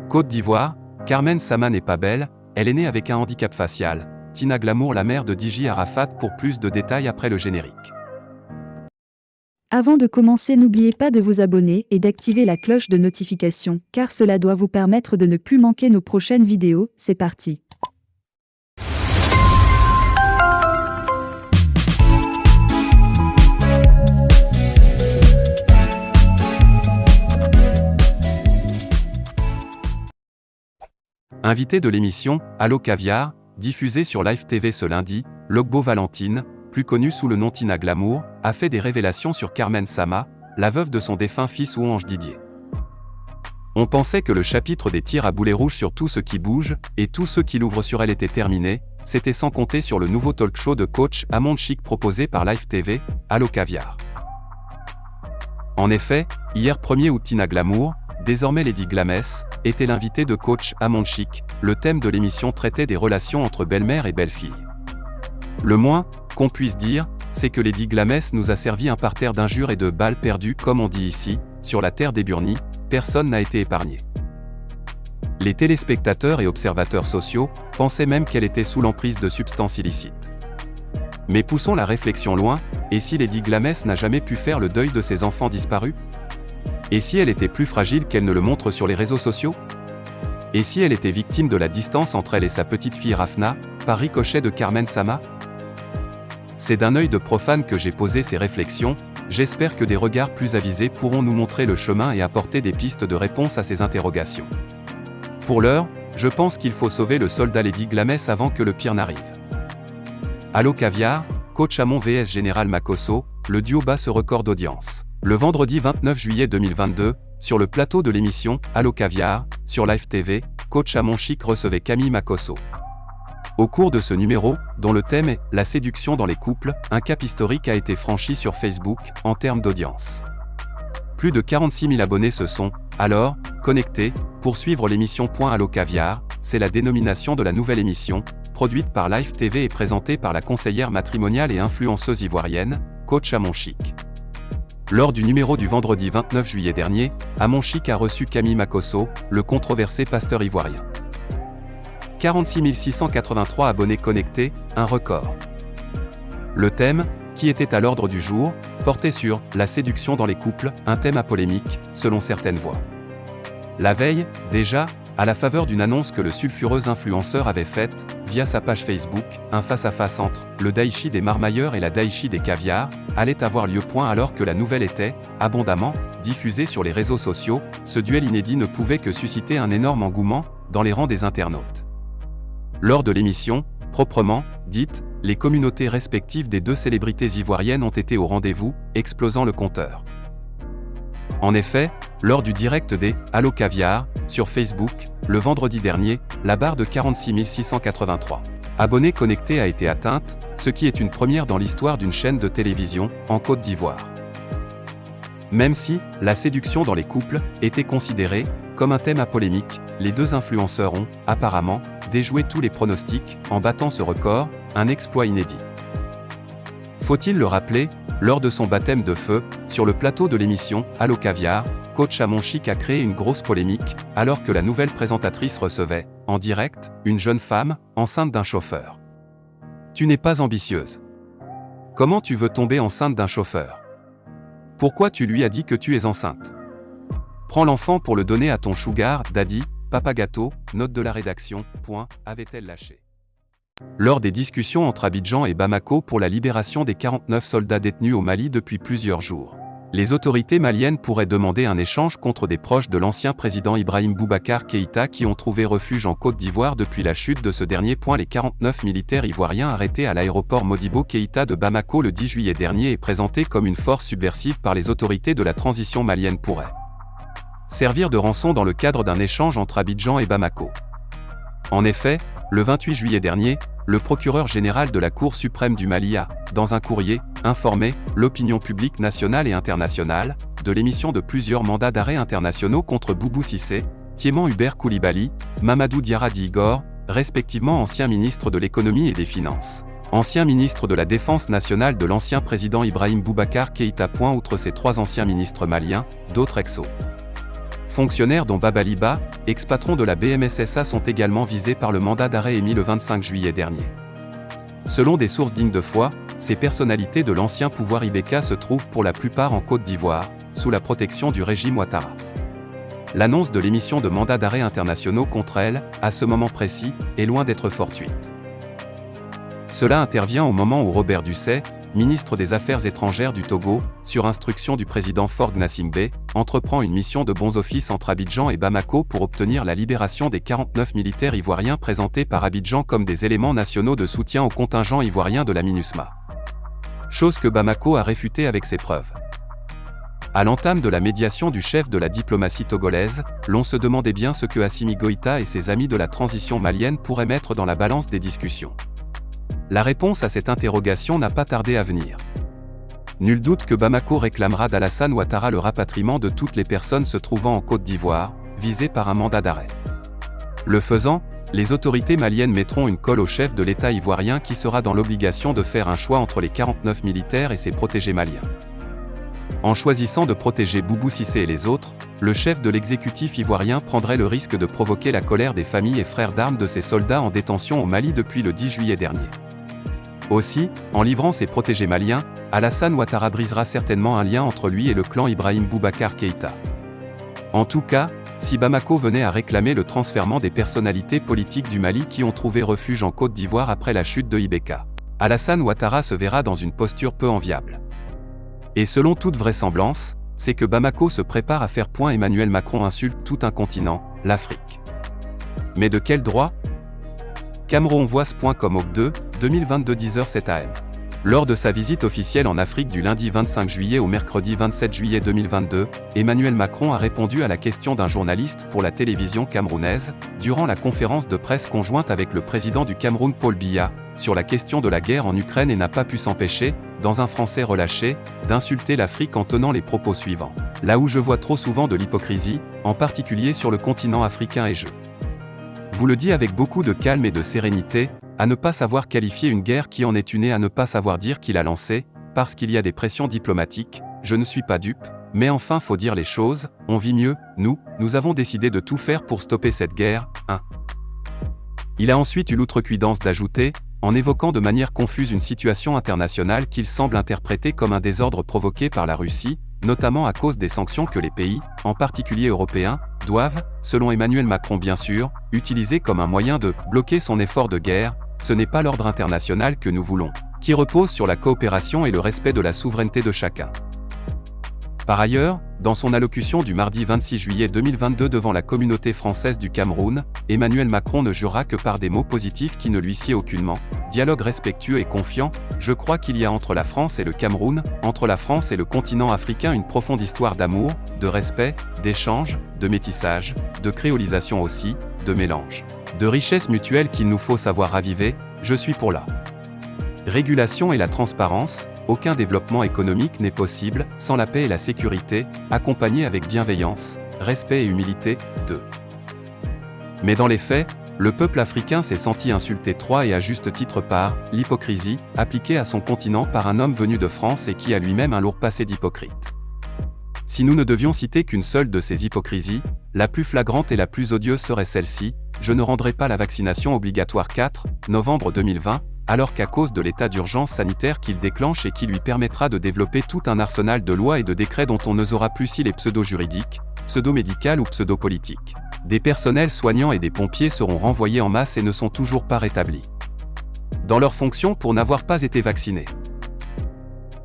Côte d'Ivoire, Carmen Sama n'est pas belle, elle est née avec un handicap facial. Tina Glamour, la mère de Diji Arafat, pour plus de détails après le générique. Avant de commencer, n'oubliez pas de vous abonner et d'activer la cloche de notification, car cela doit vous permettre de ne plus manquer nos prochaines vidéos. C'est parti. Invité de l'émission Allo Caviar, diffusée sur Live TV ce lundi, Logbo Valentine, plus connue sous le nom Tina Glamour, a fait des révélations sur Carmen Sama, la veuve de son défunt fils Ouange Didier. On pensait que le chapitre des tirs à boulet rouge sur tout ce qui bouge, et tous ceux qui l'ouvrent sur elle était terminé, c'était sans compter sur le nouveau talk show de coach à monde chic proposé par Live TV, Allo Caviar. En effet, hier 1er août, Tina Glamour, désormais Lady Glamès, était l'invité de coach à monde chic. Le thème de l'émission traitait des relations entre belle-mère et belle-fille. Le moins qu'on puisse dire, c'est que Lady Glamès nous a servi un parterre d'injures et de balles perdues, comme on dit ici, sur la terre des Burnies. Personne n'a été épargné. Les téléspectateurs et observateurs sociaux pensaient même qu'elle était sous l'emprise de substances illicites. Mais poussons la réflexion loin, et si Lady Glamès n'a jamais pu faire le deuil de ses enfants disparus? Et si elle était plus fragile qu'elle ne le montre sur les réseaux sociaux? Et si elle était victime de la distance entre elle et sa petite fille Rafna, par ricochet de Carmen Sama? C'est d'un œil de profane que j'ai posé ces réflexions. J'espère que des regards plus avisés pourront nous montrer le chemin et apporter des pistes de réponse à ces interrogations. Pour l'heure, je pense qu'il faut sauver le soldat Lady Glamès avant que le pire n'arrive. Allo Caviar, coach Hamon vs Général Makosso, le duo bat ce record d'audience. Le vendredi 29 juillet 2022, sur le plateau de l'émission Allo Caviar, sur Live TV, coach Hamon chic recevait Camille Makosso. Au cours de ce numéro, dont le thème est « La séduction dans les couples », un cap historique a été franchi sur Facebook, en termes d'audience. Plus de 46 000 abonnés se sont, alors, connectés, pour suivre l'émission Allo Caviar. C'est la dénomination de la nouvelle émission, produite par Live TV et présentée par la conseillère matrimoniale et influenceuse ivoirienne, coach Hamon chic. Lors du numéro du vendredi 29 juillet dernier, Hamon chic a reçu Camille Makosso, le controversé pasteur ivoirien. 46 683 abonnés connectés, un record. Le thème, qui était à l'ordre du jour, portait sur « La séduction dans les couples », un thème à polémique, selon certaines voix. La veille, déjà, à la faveur d'une annonce que le sulfureux influenceur avait faite, via sa page Facebook, un face-à-face entre le Daichi des marmailleurs et la Daichi des caviars allait avoir lieu. Alors que la nouvelle était, abondamment, diffusée sur les réseaux sociaux, ce duel inédit ne pouvait que susciter un énorme engouement dans les rangs des internautes. Lors de l'émission, proprement dite, les communautés respectives des deux célébrités ivoiriennes ont été au rendez-vous, explosant le compteur. En effet, lors du direct des Allo Caviar sur Facebook, le vendredi dernier, la barre de 46 683 abonnés connectés a été atteinte, ce qui est une première dans l'histoire d'une chaîne de télévision en Côte d'Ivoire. Même si la séduction dans les couples était considérée comme un thème à polémique, les deux influenceurs ont, apparemment, déjoué tous les pronostics en battant ce record, un exploit inédit. Faut-il le rappeler, lors de son baptême de feu, sur le plateau de l'émission Allo Caviar, coach Hamon chic a créé une grosse polémique, alors que la nouvelle présentatrice recevait, en direct, une jeune femme, enceinte d'un chauffeur. Tu n'es pas ambitieuse. Comment tu veux tomber enceinte d'un chauffeur? Pourquoi tu lui as dit que tu es enceinte? Prends l'enfant pour le donner à ton sugar daddy, papa gâteau, note de la rédaction, avait-elle lâché. Lors des discussions entre Abidjan et Bamako pour la libération des 49 soldats détenus au Mali depuis plusieurs jours, les autorités maliennes pourraient demander un échange contre des proches de l'ancien président Ibrahim Boubacar Keïta qui ont trouvé refuge en Côte d'Ivoire depuis la chute de ce dernier. Les 49 militaires ivoiriens arrêtés à l'aéroport Modibo Keïta de Bamako le 10 juillet dernier et présentés comme une force subversive par les autorités de la transition malienne pourraient servir de rançon dans le cadre d'un échange entre Abidjan et Bamako. En effet, le 28 juillet dernier, le procureur général de la Cour suprême du Mali a, dans un courrier, informé l'opinion publique nationale et internationale de l'émission de plusieurs mandats d'arrêt internationaux contre Boubou Cissé, Thiéman Hubert Koulibaly, Mamadou Diarra Igor, respectivement ancien ministre de l'économie et des finances, ancien ministre de la Défense nationale de l'ancien président Ibrahim Boubacar Keïta. Outre ces trois anciens ministres maliens, d'autres exos Fonctionnaires dont Babaliba, ex-patron de la BMSSA, sont également visés par le mandat d'arrêt émis le 25 juillet dernier. Selon des sources dignes de foi, ces personnalités de l'ancien pouvoir Ibeka se trouvent pour la plupart en Côte d'Ivoire, sous la protection du régime Ouattara. L'annonce de l'émission de mandats d'arrêt internationaux contre elles, à ce moment précis, est loin d'être fortuite. Cela intervient au moment où Robert Dussey, ministre des Affaires étrangères du Togo, sur instruction du président Faure Gnassingbé, entreprend une mission de bons offices entre Abidjan et Bamako pour obtenir la libération des 49 militaires ivoiriens présentés par Abidjan comme des éléments nationaux de soutien au contingent ivoirien de la MINUSMA. Chose que Bamako a réfutée avec ses preuves. À l'entame de la médiation du chef de la diplomatie togolaise, l'on se demandait bien ce que Assimi Goïta et ses amis de la transition malienne pourraient mettre dans la balance des discussions. La réponse à cette interrogation n'a pas tardé à venir. Nul doute que Bamako réclamera d'Alassane Ouattara le rapatriement de toutes les personnes se trouvant en Côte d'Ivoire, visées par un mandat d'arrêt. Le faisant, les autorités maliennes mettront une colle au chef de l'État ivoirien qui sera dans l'obligation de faire un choix entre les 49 militaires et ses protégés maliens. En choisissant de protéger Boubou Cissé et les autres, le chef de l'exécutif ivoirien prendrait le risque de provoquer la colère des familles et frères d'armes de ses soldats en détention au Mali depuis le 10 juillet dernier. Aussi, en livrant ses protégés maliens, Alassane Ouattara brisera certainement un lien entre lui et le clan Ibrahim Boubacar Keïta. En tout cas, si Bamako venait à réclamer le transfèrement des personnalités politiques du Mali qui ont trouvé refuge en Côte d'Ivoire après la chute de Ibeka, Alassane Ouattara se verra dans une posture peu enviable. Et selon toute vraisemblance, c'est que Bamako se prépare à faire point. Emmanuel Macron insulte tout un continent, l'Afrique. Mais de quel droit? Camerounvoice.com Oc 2, 2022 10h07 AM. Lors de sa visite officielle en Afrique du lundi 25 juillet au mercredi 27 juillet 2022, Emmanuel Macron a répondu à la question d'un journaliste pour la télévision camerounaise, durant la conférence de presse conjointe avec le président du Cameroun Paul Biya, sur la question de la guerre en Ukraine et n'a pas pu s'empêcher, dans un français relâché, d'insulter l'Afrique en tenant les propos suivants. Là où je vois trop souvent de l'hypocrisie, en particulier sur le continent africain et je vous le dis avec beaucoup de calme et de sérénité, à ne pas savoir qualifier une guerre qui en est une et à ne pas savoir dire qui l'a lancée, parce qu'il y a des pressions diplomatiques, je ne suis pas dupe, mais enfin faut dire les choses, on vit mieux, nous avons décidé de tout faire pour stopper cette guerre, hein. Il a ensuite eu l'outrecuidance d'ajouter, en évoquant de manière confuse une situation internationale qu'il semble interpréter comme un désordre provoqué par la Russie, notamment à cause des sanctions que les pays, en particulier européens, doivent, selon Emmanuel Macron bien sûr, utiliser comme un moyen de bloquer son effort de guerre. Ce n'est pas l'ordre international que nous voulons, qui repose sur la coopération et le respect de la souveraineté de chacun. Par ailleurs, dans son allocution du mardi 26 juillet 2022 devant la communauté française du Cameroun, Emmanuel Macron ne jurera que par des mots positifs qui ne lui sied aucunement. Dialogue respectueux et confiant, je crois qu'il y a entre la France et le Cameroun, entre la France et le continent africain une profonde histoire d'amour, de respect, d'échange, de métissage, de créolisation aussi, de mélange, de richesse mutuelle qu'il nous faut savoir raviver. Je suis pour la régulation et la transparence. Aucun développement économique n'est possible sans la paix et la sécurité, accompagnés avec bienveillance, respect et humilité. 2. Mais dans les faits, le peuple africain s'est senti insulté et à juste titre par l'hypocrisie appliquée à son continent par un homme venu de France et qui a lui-même un lourd passé d'hypocrite. Si nous ne devions citer qu'une seule de ces hypocrisies, la plus flagrante et la plus odieuse serait celle-ci: je ne rendrai pas la vaccination obligatoire 4 novembre 2020, alors qu'à cause de l'état d'urgence sanitaire qu'il déclenche et qui lui permettra de développer tout un arsenal de lois et de décrets dont on n'osera plus si les pseudo-juridiques, pseudo-médicales ou pseudo-politiques. Des personnels soignants et des pompiers seront renvoyés en masse et ne sont toujours pas rétablis dans leurs fonctions pour n'avoir pas été vaccinés.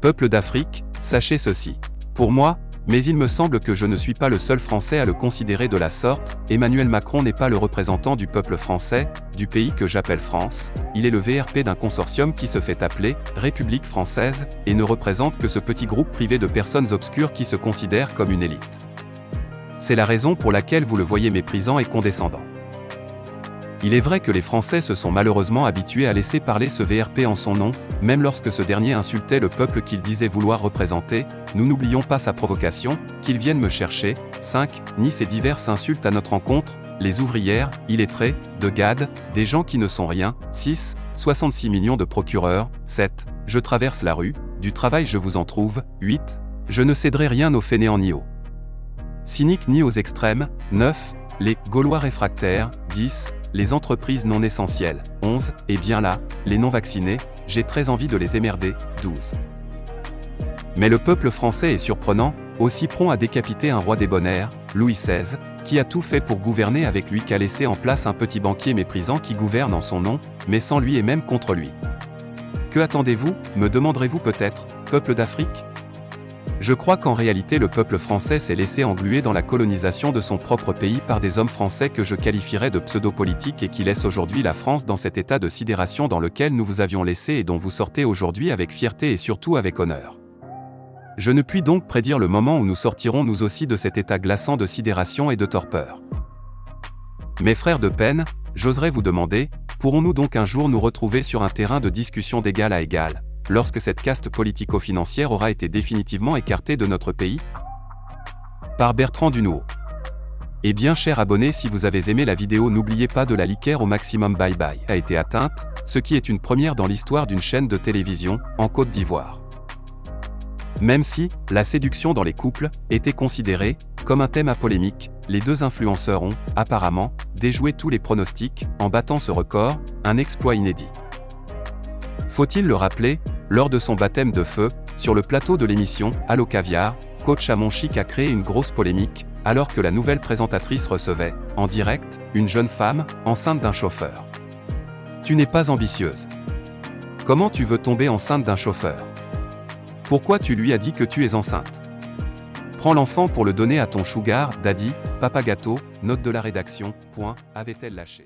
Peuple d'Afrique, sachez ceci. Pour moi, mais il me semble que je ne suis pas le seul Français à le considérer de la sorte, Emmanuel Macron n'est pas le représentant du peuple français, du pays que j'appelle France, il est le VRP d'un consortium qui se fait appeler République française, et ne représente que ce petit groupe privé de personnes obscures qui se considèrent comme une élite. C'est la raison pour laquelle vous le voyez méprisant et condescendant. Il est vrai que les Français se sont malheureusement habitués à laisser parler ce VRP en son nom, même lorsque ce dernier insultait le peuple qu'il disait vouloir représenter. Nous n'oublions pas sa provocation, qu'ils viennent me chercher. 5. Ni ses diverses insultes à notre encontre, les ouvrières, illettrés, de Gad, des gens qui ne sont rien. 6. 66 millions de procureurs. 7. Je traverse la rue, du travail je vous en trouve. 8. Je ne céderai rien aux fainéants ni aux Cynique ni aux extrêmes. 9. Les Gaulois réfractaires. 10. Les entreprises non essentielles. 11. Et bien là, les non-vaccinés, j'ai très envie de les émerder. 12. Mais le peuple français est surprenant, aussi prompt à décapiter un roi débonnaire, Louis XVI, qui a tout fait pour gouverner avec lui qu'à laisser en place un petit banquier méprisant qui gouverne en son nom, mais sans lui et même contre lui. Que attendez-vous, me demanderez-vous peut-être, peuple d'Afrique ? Je crois qu'en réalité le peuple français s'est laissé engluer dans la colonisation de son propre pays par des hommes français que je qualifierais de pseudo-politiques et qui laissent aujourd'hui la France dans cet état de sidération dans lequel nous vous avions laissé et dont vous sortez aujourd'hui avec fierté et surtout avec honneur. Je ne puis donc prédire le moment où nous sortirons nous aussi de cet état glaçant de sidération et de torpeur. Mes frères de peine, j'oserais vous demander, pourrons-nous donc un jour nous retrouver sur un terrain de discussion d'égal à égal, lorsque cette caste politico-financière aura été définitivement écartée de notre pays ? Par Bertrand Duneau. Et bien chers abonnés, si vous avez aimé la vidéo, n'oubliez pas de la liker au maximum. Bye bye a été atteinte, ce qui est une première dans l'histoire d'une chaîne de télévision, en Côte d'Ivoire. Même si, la séduction dans les couples, était considérée comme un thème à polémique, les deux influenceurs ont, apparemment, déjoué tous les pronostics, en battant ce record, un exploit inédit. Faut-il le rappeler, lors de son baptême de feu, sur le plateau de l'émission Allo Caviar, Coach Amon Chic a créé une grosse polémique, alors que la nouvelle présentatrice recevait, en direct, une jeune femme, enceinte d'un chauffeur. Tu n'es pas ambitieuse. Comment tu veux tomber enceinte d'un chauffeur ? Pourquoi tu lui as dit que tu es enceinte ? Prends l'enfant pour le donner à ton sugar daddy, papa gâteau, note de la rédaction, avait-elle lâché ?